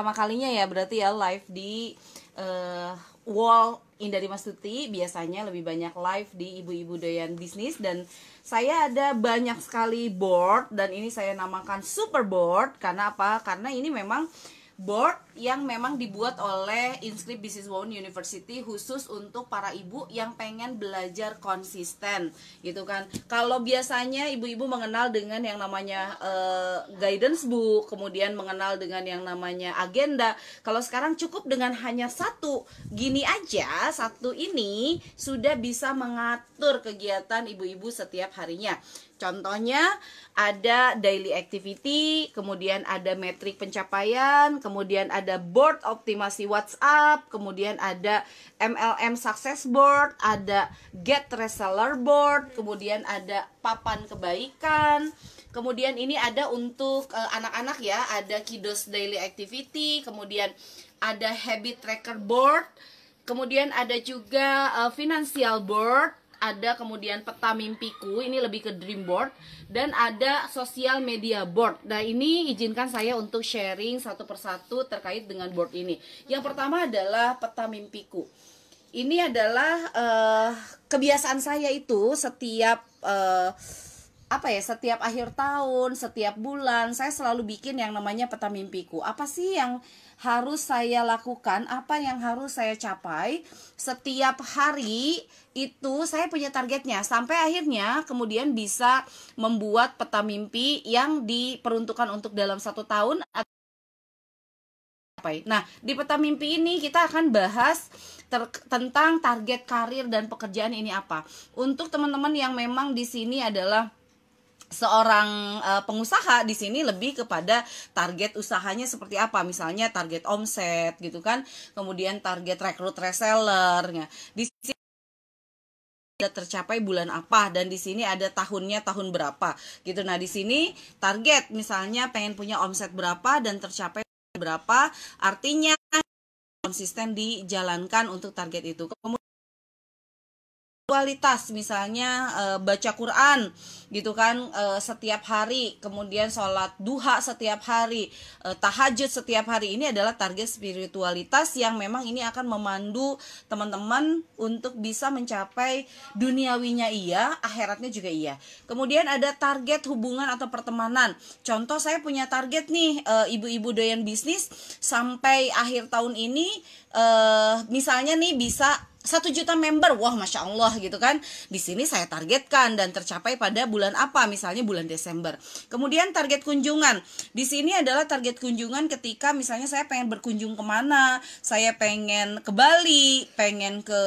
pertama kalinya ya berarti ya live di wall Indari Mastuti. Biasanya lebih banyak live di ibu-ibu doyan bisnis, dan saya ada banyak sekali board, dan ini saya namakan super board. Karena apa? Karena ini memang board yang memang dibuat oleh Inscript Businesswoman University khusus untuk para ibu yang pengen belajar konsisten gitu kan. Kalau biasanya ibu-ibu mengenal dengan yang namanya guidance book, kemudian mengenal dengan yang namanya agenda. Kalau sekarang cukup dengan hanya satu gini aja, satu ini sudah bisa mengatur kegiatan ibu-ibu setiap harinya. Contohnya ada daily activity, kemudian ada metrik pencapaian, kemudian ada board optimasi WhatsApp, kemudian ada MLM success board, ada get reseller board, kemudian ada papan kebaikan. Kemudian ini ada untuk anak-anak ya, ada kiddos daily activity, kemudian ada habit tracker board, kemudian ada juga financial board, ada kemudian peta mimpiku, ini lebih ke dream board, dan ada sosial media board. Nah ini izinkan saya untuk sharing satu persatu terkait dengan board ini. Yang pertama adalah peta mimpiku. Ini adalah kebiasaan saya itu setiap setiap akhir tahun, setiap bulan saya selalu bikin yang namanya peta mimpiku. Apa sih yang harus saya lakukan, apa yang harus saya capai setiap hari. Itu saya punya targetnya, sampai akhirnya kemudian bisa membuat peta mimpi yang diperuntukkan untuk dalam 1 tahun. Nah, di peta mimpi ini kita akan bahas tentang target karir dan pekerjaan ini apa. Untuk teman-teman yang memang di sini adalah seorang pengusaha, di sini lebih kepada target usahanya seperti apa, misalnya target omset gitu kan, kemudian target rekrut reseller. Di sini tercapai bulan apa, dan di sini ada tahunnya tahun berapa gitu. Nah di sini target misalnya pengen punya omset berapa dan tercapai berapa, artinya konsisten dijalankan untuk target itu. Kemudian kualitas, misalnya baca Quran gitu kan setiap hari, kemudian sholat duha setiap hari, tahajud setiap hari. Ini adalah target spiritualitas yang memang ini akan memandu teman-teman untuk bisa mencapai duniawinya iya, akhiratnya juga iya. Kemudian ada target hubungan atau pertemanan. Contoh saya punya target nih, ibu-ibu doyan bisnis sampai akhir tahun ini misalnya nih bisa 1 juta member. Wah, Masya Allah gitu kan. Di sini saya targetkan dan tercapai pada bulan apa, misalnya bulan Desember. Kemudian target kunjungan. Di sini adalah target kunjungan ketika misalnya saya pengen berkunjung kemana, saya pengen ke Bali, pengen ke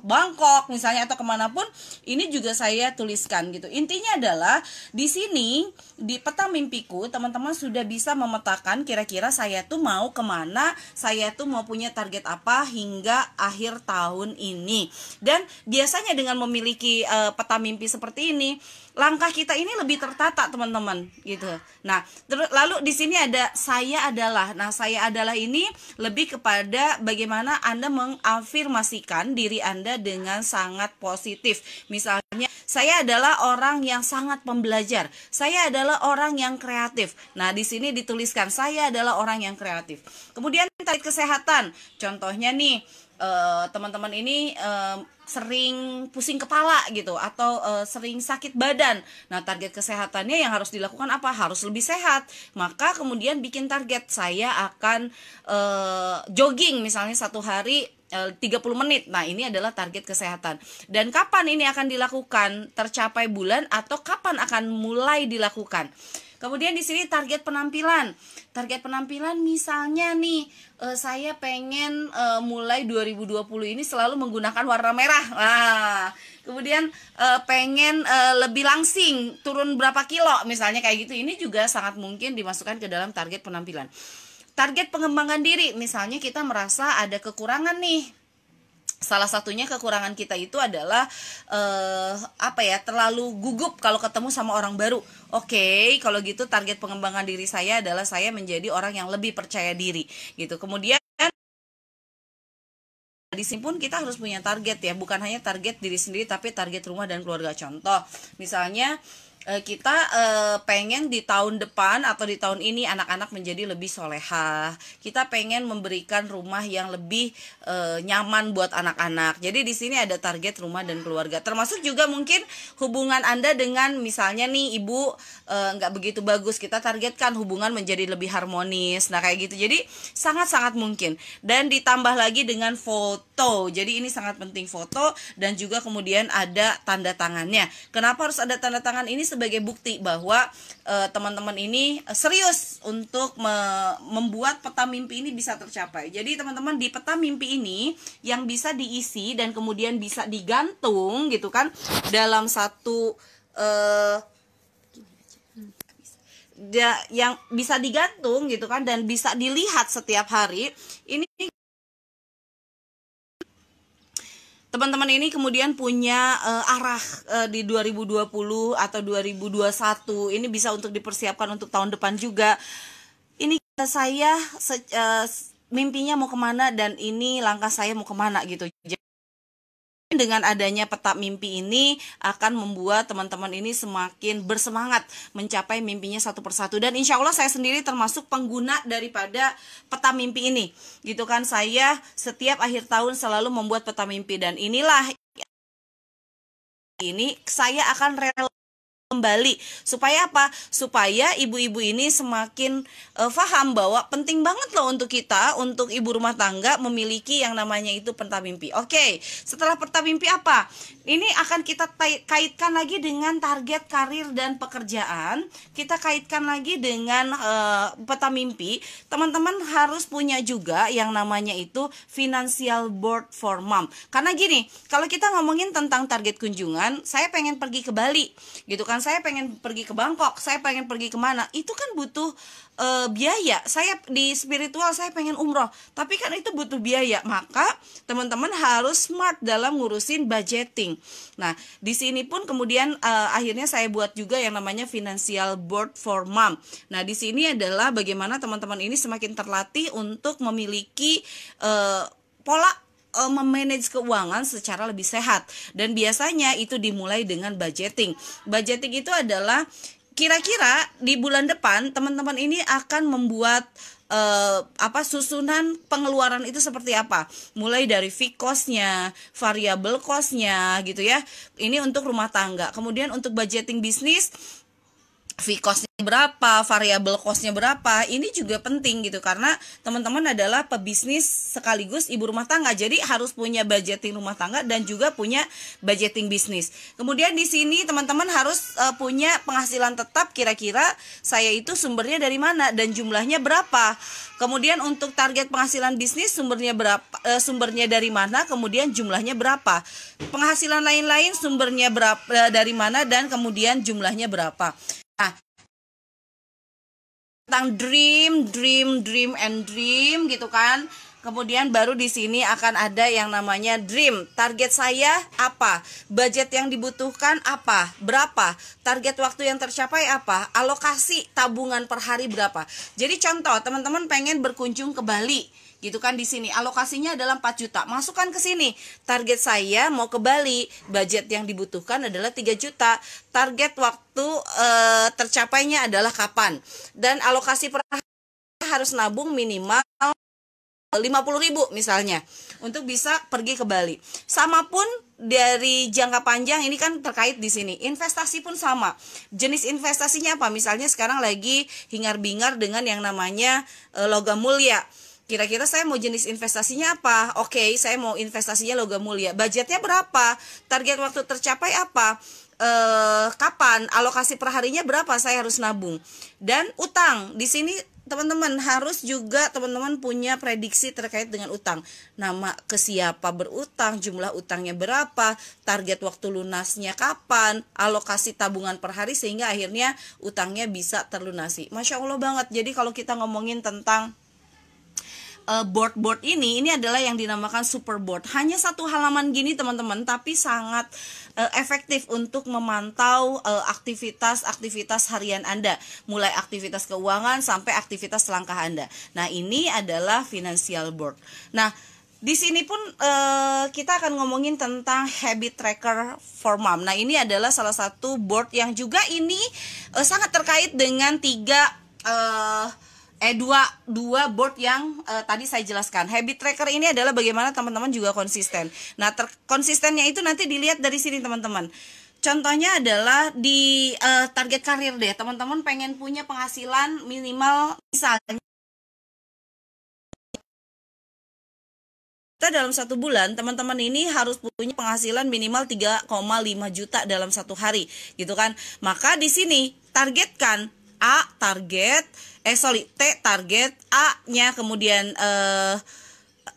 Bangkok misalnya, atau kemanapun, ini juga saya tuliskan gitu. Intinya adalah di sini di peta mimpiku teman-teman sudah bisa memetakan kira-kira saya tuh mau kemana, saya tuh mau punya target apa hingga akhir tahun ini. Dan biasanya dengan memiliki peta mimpi seperti ini, langkah kita ini lebih tertata teman-teman gitu. Nah, lalu di sini ada saya adalah. Nah, saya adalah ini lebih kepada bagaimana Anda mengafirmasikan diri Anda dengan sangat positif. Misalnya, saya adalah orang yang sangat pembelajar. Saya adalah orang yang kreatif. Nah, di sini dituliskan saya adalah orang yang kreatif. Kemudian target kesehatan. Contohnya nih, teman-teman ini sering pusing kepala gitu, atau sering sakit badan. Nah, target kesehatannya yang harus dilakukan apa? Harus lebih sehat. Maka kemudian bikin target, saya akan jogging misalnya 1 hari 30 menit. Nah, ini adalah target kesehatan. Dan kapan ini akan dilakukan? Tercapai bulan atau kapan akan mulai dilakukan? Kemudian di sini target penampilan. Target penampilan misalnya nih, saya pengen mulai 2020 ini selalu menggunakan warna merah. Nah, kemudian pengen lebih langsing, turun berapa kilo misalnya kayak gitu. Ini juga sangat mungkin dimasukkan ke dalam target penampilan. Target pengembangan diri, misalnya kita merasa ada kekurangan nih. Salah satunya kekurangan kita itu adalah terlalu gugup kalau ketemu sama orang baru. Oke, kalau gitu target pengembangan diri saya adalah saya menjadi orang yang lebih percaya diri gitu. Kemudian di sini pun kita harus punya target ya, bukan hanya target diri sendiri tapi target rumah dan keluarga. Contoh, misalnya kita pengen di tahun depan atau di tahun ini anak-anak menjadi lebih solehah. Kita pengen memberikan rumah yang lebih nyaman buat anak-anak. Jadi di sini ada target rumah dan keluarga. Termasuk juga mungkin hubungan Anda dengan misalnya nih ibu nggak begitu bagus. Kita targetkan hubungan menjadi lebih harmonis. Nah kayak gitu. Jadi sangat-sangat mungkin. Dan ditambah lagi dengan foto. Jadi ini sangat penting, foto, dan juga kemudian ada tanda tangannya. Kenapa harus ada tanda tangan ini? Sebagai bukti bahwa teman-teman ini serius untuk membuat peta mimpi ini bisa tercapai. Jadi teman-teman, di peta mimpi ini yang bisa diisi dan kemudian bisa digantung gitu kan dalam satu yang bisa digantung gitu kan dan bisa dilihat setiap hari. Ini teman-teman ini kemudian punya arah di 2020 atau 2021. Ini bisa untuk dipersiapkan untuk tahun depan juga. Ini saya mimpinya mau kemana dan ini langkah saya mau kemana gitu. Dengan adanya peta mimpi ini akan membuat teman-teman ini semakin bersemangat mencapai mimpinya satu persatu. Dan insya Allah saya sendiri termasuk pengguna daripada peta mimpi ini gitu kan. Saya setiap akhir tahun selalu membuat peta mimpi, dan inilah ini saya akan rela kembali. Supaya apa? Supaya ibu-ibu ini semakin paham bahwa penting banget loh untuk kita, untuk ibu rumah tangga memiliki yang namanya itu peta mimpi. Oke, setelah peta mimpi apa? Ini akan kita kaitkan lagi dengan target karir dan pekerjaan. Kita kaitkan lagi dengan peta mimpi. Teman-teman harus punya juga yang namanya itu financial board for mom. Karena gini, kalau kita ngomongin tentang target kunjungan, saya pengen pergi ke Bali gitu kan, saya pengen pergi ke Bangkok, saya pengen pergi kemana, itu kan butuh biaya. Saya di spiritual saya pengen umroh, tapi kan itu butuh biaya. Maka teman-teman harus smart dalam ngurusin budgeting. Nah di sini pun kemudian akhirnya saya buat juga yang namanya financial board for mom. Nah di sini adalah bagaimana teman-teman ini semakin terlatih untuk memiliki pola memanage keuangan secara lebih sehat. Dan biasanya itu dimulai dengan budgeting. Budgeting itu adalah kira-kira di bulan depan teman-teman ini akan membuat susunan pengeluaran itu seperti apa, mulai dari fixed cost-nya, variable cost-nya gitu ya. Ini untuk rumah tangga. Kemudian untuk budgeting bisnis, fixed cost-nya berapa, variable cost-nya berapa, ini juga penting gitu, karena teman-teman adalah pebisnis sekaligus ibu rumah tangga, jadi harus punya budgeting rumah tangga dan juga punya budgeting bisnis. Kemudian di sini teman-teman harus punya penghasilan tetap, kira-kira saya itu sumbernya dari mana dan jumlahnya berapa. Kemudian untuk target penghasilan bisnis sumbernya berapa, sumbernya dari mana, kemudian jumlahnya berapa. Penghasilan lain-lain sumbernya berapa, dari mana, dan kemudian jumlahnya berapa. Nah, tentang dream gitu kan. Kemudian baru di sini akan ada yang namanya dream. Target saya apa? Budget yang dibutuhkan apa? Berapa? Target waktu yang tercapai apa? Alokasi tabungan per hari berapa? Jadi contoh, teman-teman pengen berkunjung ke Bali gitu kan, di sini alokasinya adalah 4 juta. Masukkan ke sini. Target saya mau ke Bali, budget yang dibutuhkan adalah 3 juta. Target waktu tercapainya adalah kapan? Dan alokasi per hari harus nabung minimal 50.000 misalnya untuk bisa pergi ke Bali. Sama pun dari jangka panjang, ini kan terkait di sini. Investasi pun sama. Jenis investasinya apa? Misalnya sekarang lagi hingar-bingar dengan yang namanya logam mulia. Kira-kira saya mau jenis investasinya apa? Oke, saya mau investasinya logam mulia. Budgetnya berapa? Target waktu tercapai apa? Kapan? Alokasi perharinya berapa saya harus nabung? Dan utang. Di sini teman-teman harus juga teman-teman punya prediksi terkait dengan utang. Nama ke siapa berutang, jumlah utangnya berapa, target waktu lunasnya kapan, alokasi tabungan per hari sehingga akhirnya utangnya bisa terlunasi. Masya Allah banget. Jadi kalau kita ngomongin tentang board ini adalah yang dinamakan super board. Hanya satu halaman gini teman-teman, tapi sangat efektif untuk memantau aktivitas harian Anda, mulai aktivitas keuangan sampai aktivitas langkah Anda. Nah ini adalah financial board. Nah Di sini pun kita akan ngomongin tentang habit tracker for mom. Nah, ini adalah salah satu board yang juga ini sangat terkait dengan dua board yang tadi saya jelaskan. Habit tracker ini adalah bagaimana teman-teman juga konsisten. Nah, konsistennya itu nanti dilihat dari sini teman-teman. Contohnya adalah di target karir deh. Teman-teman pengen punya penghasilan minimal misalnya dalam 1 bulan, teman-teman ini harus punya penghasilan minimal 3,5 juta dalam 1 hari, gitu kan. Maka di sini targetkan T target, A-nya kemudian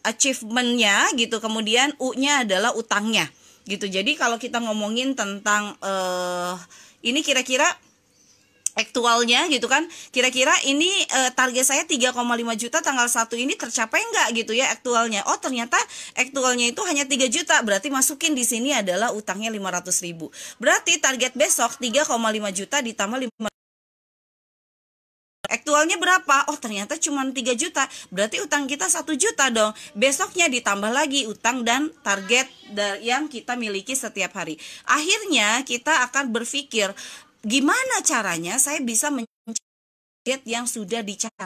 achievement-nya gitu, kemudian U-nya adalah utangnya, gitu. Jadi kalau kita ngomongin tentang ini kira-kira aktualnya gitu kan, kira-kira ini target saya 3,5 juta tanggal 1 ini tercapai enggak gitu ya aktualnya. Oh, ternyata aktualnya itu hanya 3 juta, berarti masukin di sini adalah utangnya 500.000. Berarti target besok 3,5 juta ditambah 5. Aktualnya berapa? Oh, ternyata cuma 3 juta. Berarti utang kita 1 juta dong. Besoknya ditambah lagi utang dan target yang kita miliki setiap hari. Akhirnya kita akan berpikir, gimana caranya saya bisa mencapai target yang sudah dicatat.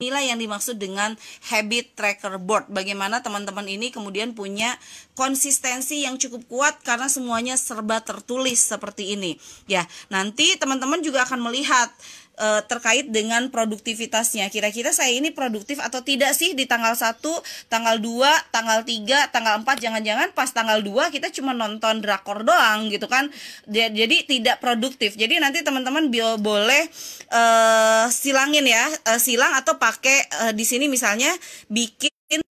Inilah yang dimaksud dengan habit tracker board. Bagaimana teman-teman ini kemudian punya konsistensi yang cukup kuat karena semuanya serba tertulis seperti ini. Ya, nanti teman-teman juga akan melihat terkait dengan produktivitasnya. Kira-kira saya ini produktif atau tidak sih di tanggal 1, tanggal 2, tanggal 3, tanggal 4. Jangan-jangan pas tanggal 2 kita cuma nonton drakor doang gitu kan. Jadi tidak produktif. Jadi nanti teman-teman boleh silangin ya, silang atau pakai di sini misalnya bikin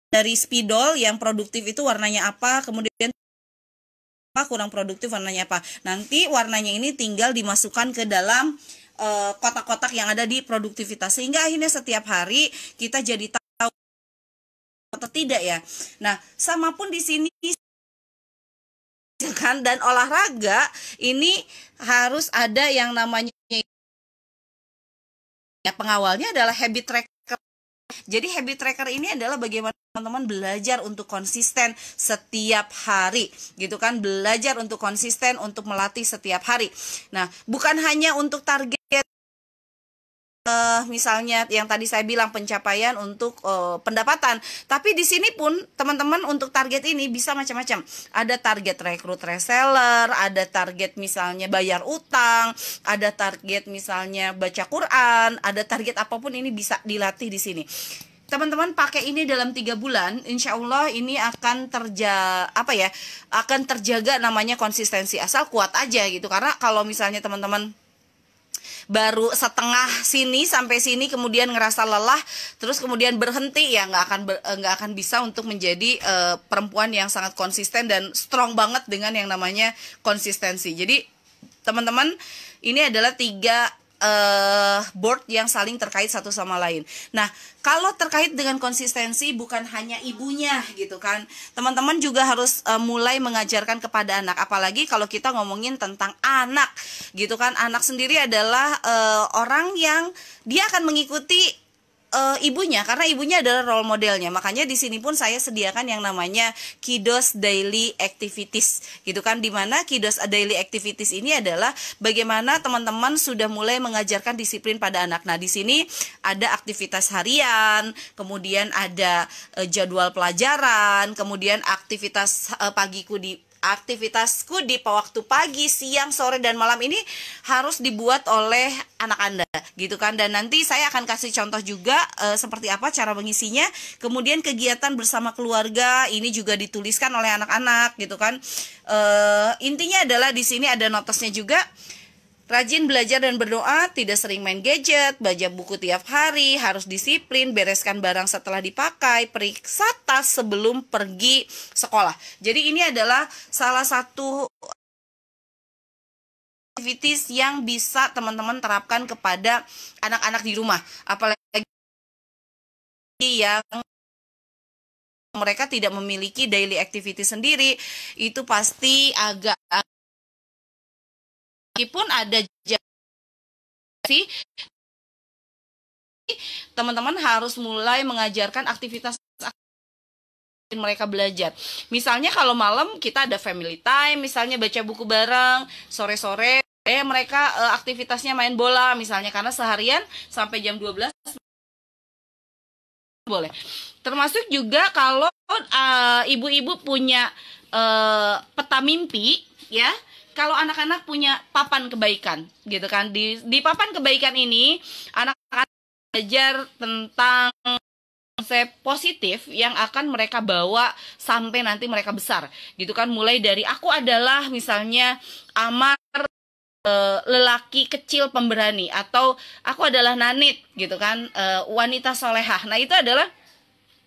dari spidol yang produktif itu warnanya apa, kemudian kurang produktif warnanya apa. Nanti warnanya ini tinggal dimasukkan ke dalam kotak-kotak yang ada di produktivitas, sehingga akhirnya setiap hari kita jadi tahu atau tidak ya. Nah, sama pun di sini kan, dan olahraga ini harus ada yang namanya ya, pengawalnya adalah habit tracker. Jadi habit tracker ini adalah bagaimana teman-teman belajar untuk konsisten setiap hari, gitu kan, belajar untuk konsisten untuk melatih setiap hari. Nah, bukan hanya untuk target misalnya yang tadi saya bilang pencapaian untuk pendapatan, tapi di sini pun teman-teman untuk target ini bisa macam-macam. Ada target rekrut reseller, ada target misalnya bayar utang, ada target misalnya baca Quran, ada target apapun ini bisa dilatih di sini. Teman-teman pakai ini dalam 3 bulan, insya Allah ini akan akan terjaga namanya konsistensi, asal kuat aja gitu. Karena kalau misalnya teman-teman baru setengah sini sampai sini kemudian ngerasa lelah terus kemudian berhenti, ya nggak akan bisa untuk menjadi perempuan yang sangat konsisten dan strong banget dengan yang namanya konsistensi. Jadi teman-teman, ini adalah 3 board yang saling terkait satu sama lain. Nah, kalau terkait dengan konsistensi bukan hanya ibunya gitu kan, teman-teman juga harus mulai mengajarkan kepada anak. Apalagi kalau kita ngomongin tentang anak gitu kan, anak sendiri adalah orang yang dia akan mengikuti ibunya, karena ibunya adalah role modelnya. Makanya di sini pun saya sediakan yang namanya Kiddos Daily Activities gitu kan, dimana Kiddos Daily Activities ini adalah bagaimana teman-teman sudah mulai mengajarkan disiplin pada anak. Nah, di sini ada aktivitas harian, kemudian ada jadwal pelajaran, kemudian aktivitas aktivitasku di waktu pagi, siang, sore, dan malam ini harus dibuat oleh anak Anda gitu kan. Dan nanti saya akan kasih contoh juga seperti apa cara mengisinya. Kemudian kegiatan bersama keluarga ini juga dituliskan oleh anak-anak gitu kan. Intinya adalah di sini ada notesnya juga. Rajin belajar dan berdoa, tidak sering main gadget, baca buku tiap hari, harus disiplin, bereskan barang setelah dipakai, periksa tas sebelum pergi sekolah. Jadi ini adalah salah satu aktivitas yang bisa teman-teman terapkan kepada anak-anak di rumah. Apalagi yang mereka tidak memiliki daily activity sendiri, itu pasti agak, meskipun ada sih, teman-teman harus mulai mengajarkan aktivitas mereka belajar. Misalnya kalau malam kita ada family time, misalnya baca buku bareng, sore-sore mereka aktivitasnya main bola misalnya, karena seharian sampai jam 12 boleh. Termasuk juga kalau ibu-ibu punya peta mimpi ya. Kalau anak-anak punya papan kebaikan gitu kan. Di papan kebaikan ini anak-anak belajar tentang konsep positif yang akan mereka bawa sampai nanti mereka besar gitu kan. Mulai dari aku adalah misalnya Amar, lelaki kecil pemberani, atau aku adalah Nanit gitu kan, wanita solehah. Nah itu adalah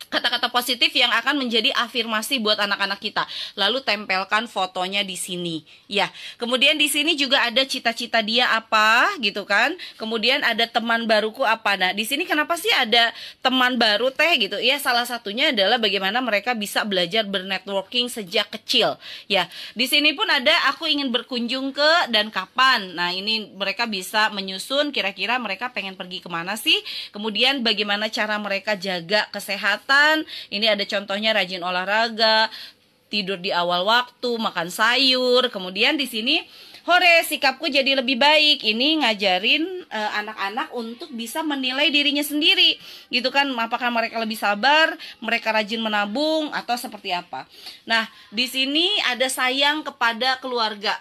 kata-kata positif yang akan menjadi afirmasi buat anak-anak kita. Lalu tempelkan fotonya di sini. Ya, kemudian di sini juga ada cita-cita dia apa, gitu kan? Kemudian ada teman baruku apa. Nah, di sini kenapa sih ada teman baru teh gitu? Ya, salah satunya adalah bagaimana mereka bisa belajar bernetworking sejak kecil. Ya, di sini pun ada aku ingin berkunjung ke dan kapan. Nah, ini mereka bisa menyusun kira-kira mereka pengen pergi kemana sih. Kemudian bagaimana cara mereka jaga kesehatan. Ini ada contohnya rajin olahraga, tidur di awal waktu, makan sayur. Kemudian di sini hore sikapku jadi lebih baik. Ini ngajarin anak-anak untuk bisa menilai dirinya sendiri, gitu kan? Apakah mereka lebih sabar, mereka rajin menabung, atau seperti apa? Nah, di sini ada sayang kepada keluarga.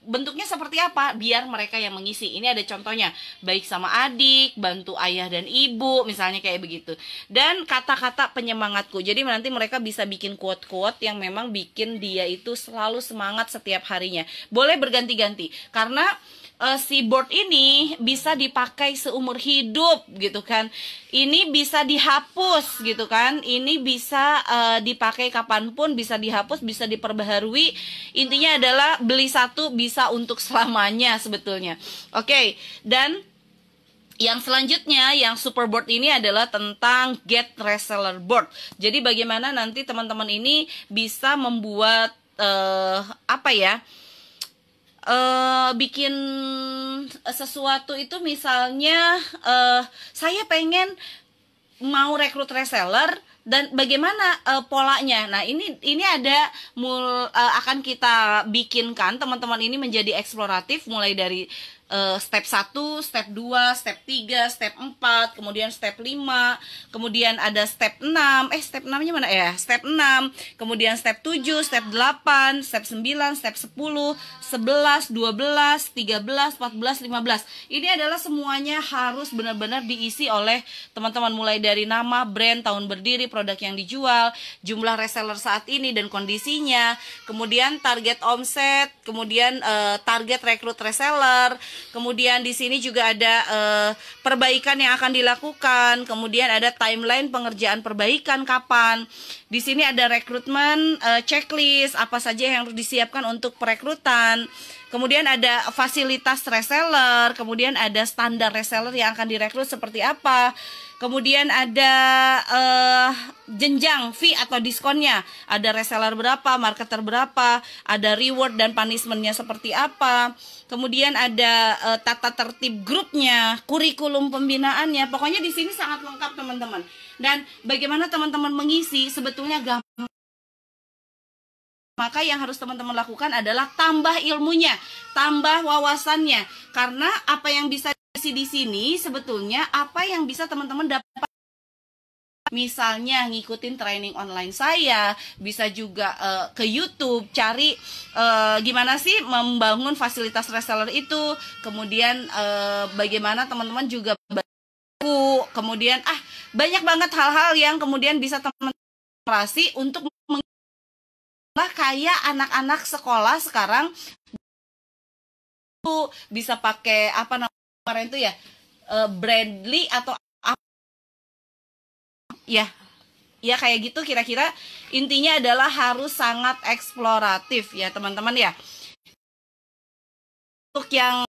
Bentuknya seperti apa biar mereka yang mengisi. Ini ada contohnya, baik sama adik, bantu ayah dan ibu, misalnya kayak begitu. Dan kata-kata penyemangatku, jadi nanti mereka bisa bikin quote-quote yang memang bikin dia itu selalu semangat setiap harinya. Boleh berganti-ganti, karena si board ini bisa dipakai seumur hidup gitu kan. Ini bisa dihapus gitu kan. Ini bisa dipakai kapanpun, bisa dihapus, bisa diperbaharui. Intinya adalah beli satu bisa untuk selamanya sebetulnya. Oke, dan yang selanjutnya, yang super board ini adalah tentang get reseller board. Jadi bagaimana nanti teman-teman ini bisa membuat bikin sesuatu itu, misalnya saya pengen mau rekrut reseller dan bagaimana polanya. Nah, ini ada akan kita bikinkan teman-teman ini menjadi eksploratif, mulai dari step 1, step 2, step 3, step 4, kemudian step 5, kemudian ada step 6, step 6-nya mana ya? Step 6, kemudian step 7, step 8, step 9, step 10, 11, 12, 13, 14, 15. Ini adalah semuanya harus benar-benar diisi oleh teman-teman, mulai dari nama, brand, tahun berdiri, produk yang dijual, jumlah reseller saat ini dan kondisinya, kemudian target omset, kemudian target rekrut reseller. Kemudian di sini juga ada perbaikan yang akan dilakukan, kemudian ada timeline pengerjaan perbaikan kapan. Di sini ada rekrutmen checklist, apa saja yang harus disiapkan untuk perekrutan. Kemudian ada fasilitas reseller, kemudian ada standar reseller yang akan direkrut seperti apa. Kemudian ada jenjang fee atau diskonnya, ada reseller berapa, marketer berapa, ada reward dan punishmentnya seperti apa. Kemudian ada tata tertib grupnya, kurikulum pembinaannya. Pokoknya di sini sangat lengkap teman-teman. Dan bagaimana teman-teman mengisi sebetulnya gampang. Maka yang harus teman-teman lakukan adalah tambah ilmunya, tambah wawasannya. Karena apa yang bisa diisi di sini sebetulnya apa yang bisa teman-teman dapat. Misalnya ngikutin training online saya, bisa juga ke YouTube cari gimana sih membangun fasilitas reseller itu. Kemudian bagaimana teman-teman juga buku. Kemudian banyak banget hal-hal yang kemudian bisa teman-teman operasi untuk kayak anak-anak sekolah sekarang bisa pakai apa namanya itu ya, Brandly atau ya kayak gitu kira-kira. Intinya adalah harus sangat eksploratif ya teman-teman ya. Untuk yang